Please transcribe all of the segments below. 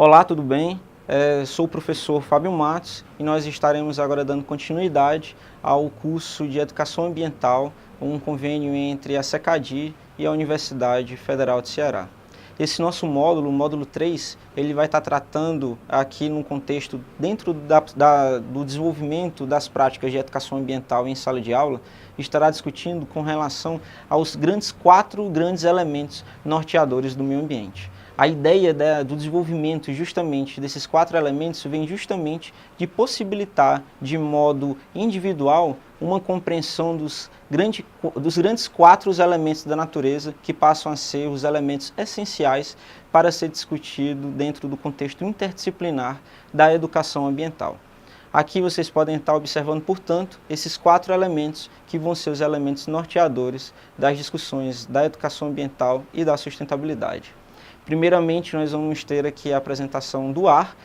Olá, tudo bem? Sou o professor Fábio Matos e nós estaremos agora dando continuidade ao curso de Educação Ambiental, um convênio entre a SECADI e a Universidade Federal de Ceará. Esse nosso módulo, o módulo 3, ele vai estar tratando aqui num contexto dentro do desenvolvimento das práticas de educação ambiental em sala de aula, estará discutindo com relação aos quatro grandes elementos norteadores do meio ambiente. A ideia do desenvolvimento justamente desses quatro elementos vem justamente de possibilitar de modo individual uma compreensão dos grandes quatro elementos da natureza que passam a ser os elementos essenciais para ser discutido dentro do contexto interdisciplinar da educação ambiental. Aqui vocês podem estar observando, portanto, esses quatro elementos que vão ser os elementos norteadores das discussões da educação ambiental e da sustentabilidade. Primeiramente, nós vamos ter aqui a apresentação do ar,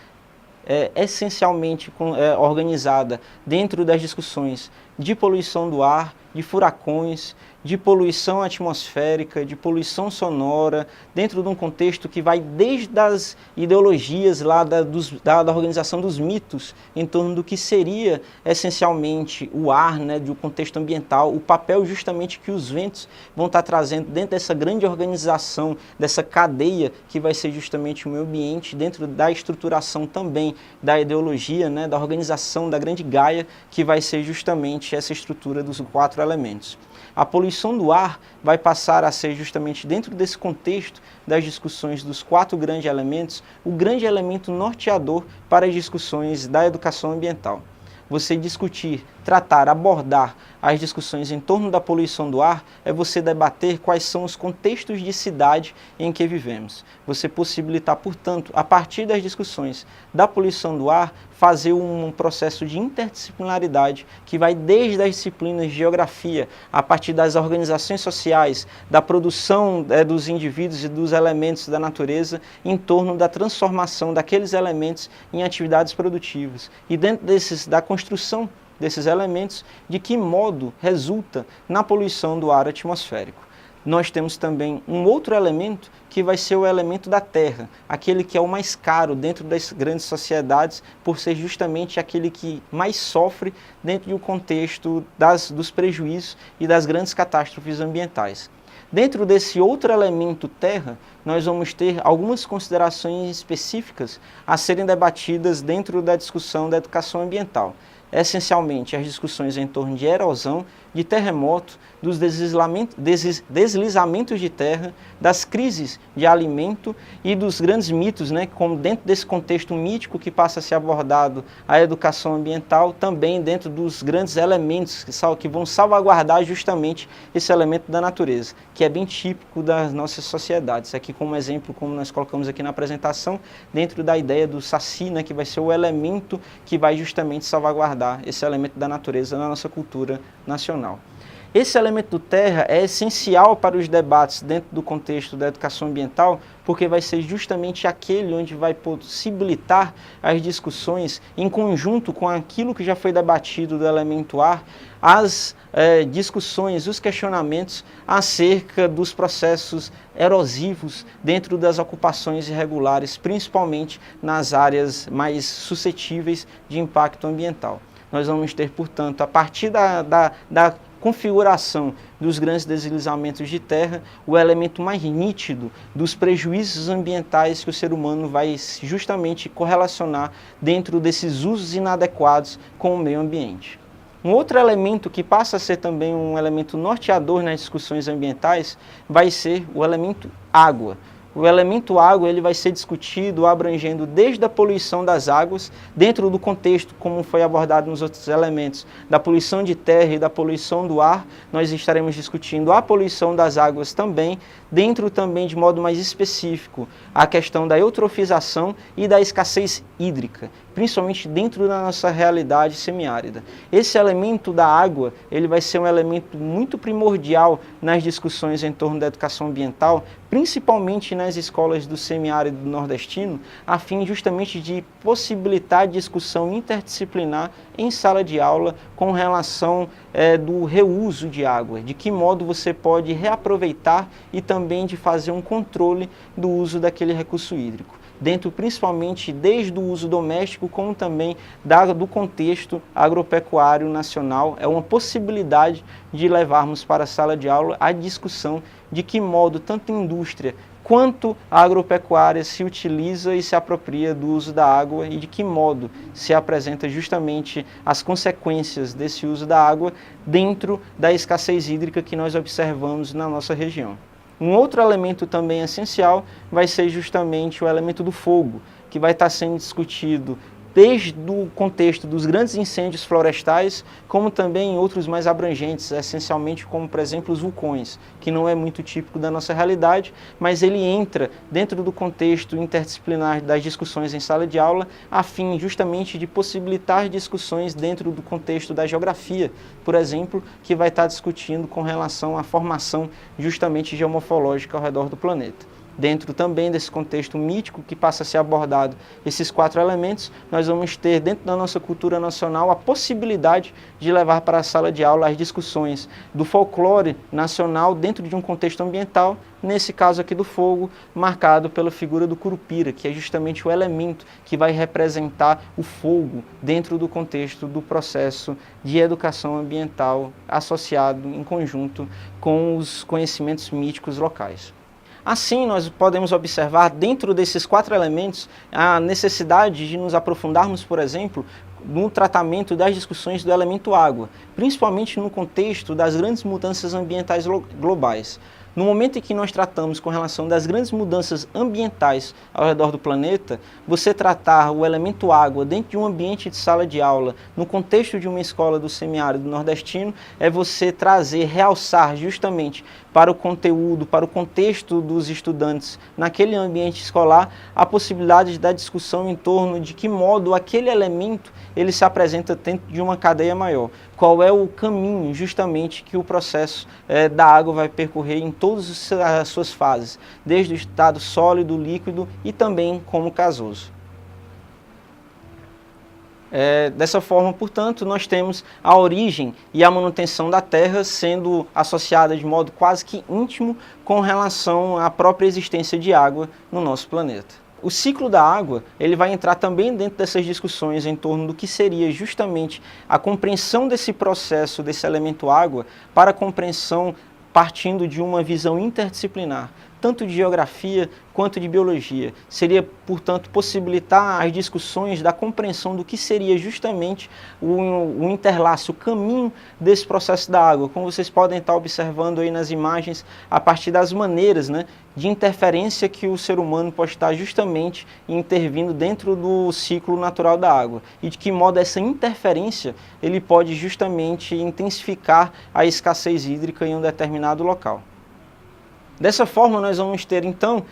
essencialmente organizada dentro das discussões de poluição do ar, de furacões, de poluição atmosférica, de poluição sonora, dentro de um contexto que vai desde as ideologias lá da organização dos mitos em torno do que seria essencialmente o ar, né, do contexto ambiental, o papel justamente que os ventos vão estar trazendo dentro dessa grande organização, dessa cadeia que vai ser justamente o meio ambiente, dentro da estruturação também da ideologia, né, da organização da grande Gaia, que vai ser justamente essa estrutura dos quatro elementos. A poluição do ar vai passar a ser justamente dentro desse contexto das discussões dos quatro grandes elementos, o grande elemento norteador para as discussões da educação ambiental. Você discutir, tratar, abordar as discussões em torno da poluição do ar é você debater quais são os contextos de cidade em que vivemos. Você possibilitar, portanto, a partir das discussões da poluição do ar, fazer um processo de interdisciplinaridade que vai desde as disciplinas de geografia, a partir das organizações sociais, da produção dos indivíduos e dos elementos da natureza, em torno da transformação daqueles elementos em atividades produtivas. E dentro da construção desses elementos, de que modo resulta na poluição do ar atmosférico. Nós temos também um outro elemento que vai ser o elemento da terra, aquele que é o mais caro dentro das grandes sociedades, por ser justamente aquele que mais sofre dentro do contexto dos prejuízos e das grandes catástrofes ambientais. Dentro desse outro elemento terra, nós vamos ter algumas considerações específicas a serem debatidas dentro da discussão da educação ambiental. Essencialmente as discussões em torno de erosão, de terremoto, dos deslizamentos de terra, das crises de alimento e dos grandes mitos, né, como dentro desse contexto mítico que passa a ser abordado a educação ambiental, também dentro dos grandes elementos que vão salvaguardar justamente esse elemento da natureza, que é bem típico das nossas sociedades. Aqui como exemplo, como nós colocamos aqui na apresentação, dentro da ideia do Saci, né, que vai ser o elemento que vai justamente salvaguardar esse elemento da natureza na nossa cultura nacional. Esse elemento do terra é essencial para os debates dentro do contexto da educação ambiental, porque vai ser justamente aquele onde vai possibilitar as discussões em conjunto com aquilo que já foi debatido do elemento ar, as discussões, os questionamentos acerca dos processos erosivos dentro das ocupações irregulares, principalmente nas áreas mais suscetíveis de impacto ambiental. Nós vamos ter, portanto, a partir da configuração dos grandes deslizamentos de terra, o elemento mais nítido dos prejuízos ambientais que o ser humano vai justamente correlacionar dentro desses usos inadequados com o meio ambiente. Um outro elemento que passa a ser também um elemento norteador nas discussões ambientais vai ser o elemento água. O elemento água ele vai ser discutido abrangendo desde a poluição das águas, dentro do contexto como foi abordado nos outros elementos, da poluição de terra e da poluição do ar, nós estaremos discutindo a poluição das águas também, dentro também de modo mais específico, a questão da eutrofização e da escassez hídrica, principalmente dentro da nossa realidade semiárida. Esse elemento da água, ele vai ser um elemento muito primordial nas discussões em torno da educação ambiental, principalmente nas escolas do semiárido nordestino, a fim justamente de possibilitar discussão interdisciplinar em sala de aula com relação do reuso de água, de que modo você pode reaproveitar e também de fazer um controle do uso daquele recurso hídrico. dentro principalmente desde o uso doméstico, como também do contexto agropecuário nacional. É uma possibilidade de levarmos para a sala de aula a discussão de que modo tanto a indústria quanto a agropecuária se utiliza e se apropria do uso da água e de que modo se apresenta justamente as consequências desse uso da água dentro da escassez hídrica que nós observamos na nossa região. Um outro elemento também essencial vai ser justamente o elemento do fogo, que vai estar sendo discutido desde o contexto dos grandes incêndios florestais, como também em outros mais abrangentes, essencialmente como, por exemplo, os vulcões, que não é muito típico da nossa realidade, mas ele entra dentro do contexto interdisciplinar das discussões em sala de aula, a fim justamente de possibilitar discussões dentro do contexto da geografia, por exemplo, que vai estar discutindo com relação à formação justamente geomorfológica ao redor do planeta. Dentro também desse contexto mítico que passa a ser abordado esses 4 elementos, nós vamos ter dentro da nossa cultura nacional a possibilidade de levar para a sala de aula as discussões do folclore nacional dentro de um contexto ambiental, nesse caso aqui do fogo, marcado pela figura do curupira, que é justamente o elemento que vai representar o fogo dentro do contexto do processo de educação ambiental associado em conjunto com os conhecimentos míticos locais. Assim, nós podemos observar dentro desses 4 elementos a necessidade de nos aprofundarmos, por exemplo, no tratamento das discussões do elemento água, principalmente no contexto das grandes mudanças ambientais globais. No momento em que nós tratamos com relação das grandes mudanças ambientais ao redor do planeta, você tratar o elemento água dentro de um ambiente de sala de aula, no contexto de uma escola do semiárido nordestino, é você trazer, realçar justamente para o conteúdo, para o contexto dos estudantes naquele ambiente escolar, a possibilidade da discussão em torno de que modo aquele elemento ele se apresenta dentro de uma cadeia maior. Qual é o caminho justamente que o processo da água vai percorrer em todas as suas fases, desde o estado sólido, líquido e também como gasoso. Dessa forma, portanto, nós temos a origem e a manutenção da Terra sendo associada de modo quase que íntimo com relação à própria existência de água no nosso planeta. O ciclo da água ele vai entrar também dentro dessas discussões em torno do que seria justamente a compreensão desse processo, desse elemento água, para a compreensão partindo de uma visão interdisciplinar, tanto de geografia quanto de biologia. Seria, portanto, possibilitar as discussões da compreensão do que seria justamente o interlaço, o caminho desse processo da água, como vocês podem estar observando aí nas imagens, a partir das maneiras, de interferência que o ser humano pode estar justamente intervindo dentro do ciclo natural da água e de que modo essa interferência ele pode justamente intensificar a escassez hídrica em um determinado local. Dessa forma, nós vamos ter, então,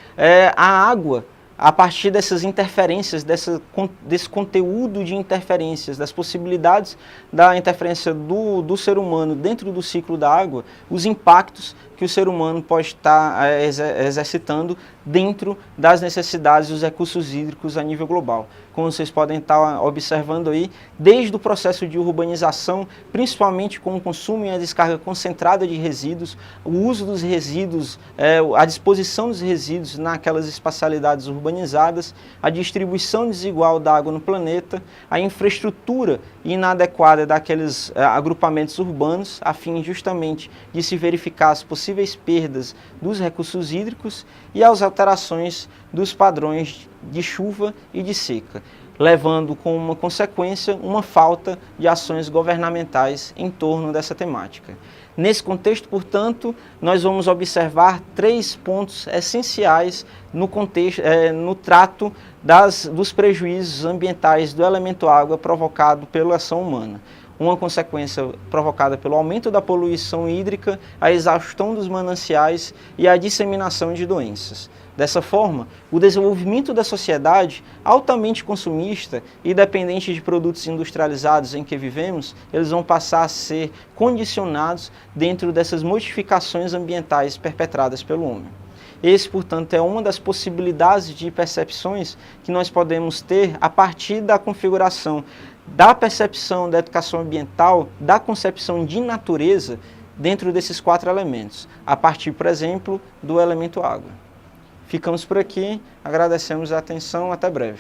a água, a partir dessas interferências, desse conteúdo de interferências, das possibilidades da interferência do ser humano dentro do ciclo da água, os impactos que o ser humano pode estar exercitando dentro das necessidades dos recursos hídricos a nível global. Como vocês podem estar observando aí, desde o processo de urbanização, principalmente com o consumo e a descarga concentrada de resíduos, o uso dos resíduos, a disposição dos resíduos naquelas espacialidades urbanizadas, a distribuição desigual da água no planeta, a infraestrutura inadequada daqueles agrupamentos urbanos, a fim justamente de se verificar as possíveis perdas dos recursos hídricos e as alterações dos padrões de chuva e de seca, levando como uma consequência uma falta de ações governamentais em torno dessa temática. Nesse contexto, portanto, nós vamos observar 3 pontos essenciais no trato dos prejuízos ambientais do elemento água provocado pela ação humana. Uma consequência provocada pelo aumento da poluição hídrica, a exaustão dos mananciais e a disseminação de doenças. Dessa forma, o desenvolvimento da sociedade altamente consumista e dependente de produtos industrializados em que vivemos, eles vão passar a ser condicionados dentro dessas modificações ambientais perpetradas pelo homem. Esse, portanto, é uma das possibilidades de percepções que nós podemos ter a partir da configuração da percepção da educação ambiental, da concepção de natureza dentro desses 4 elementos, a partir, por exemplo, do elemento água. Ficamos por aqui, agradecemos a atenção, até breve.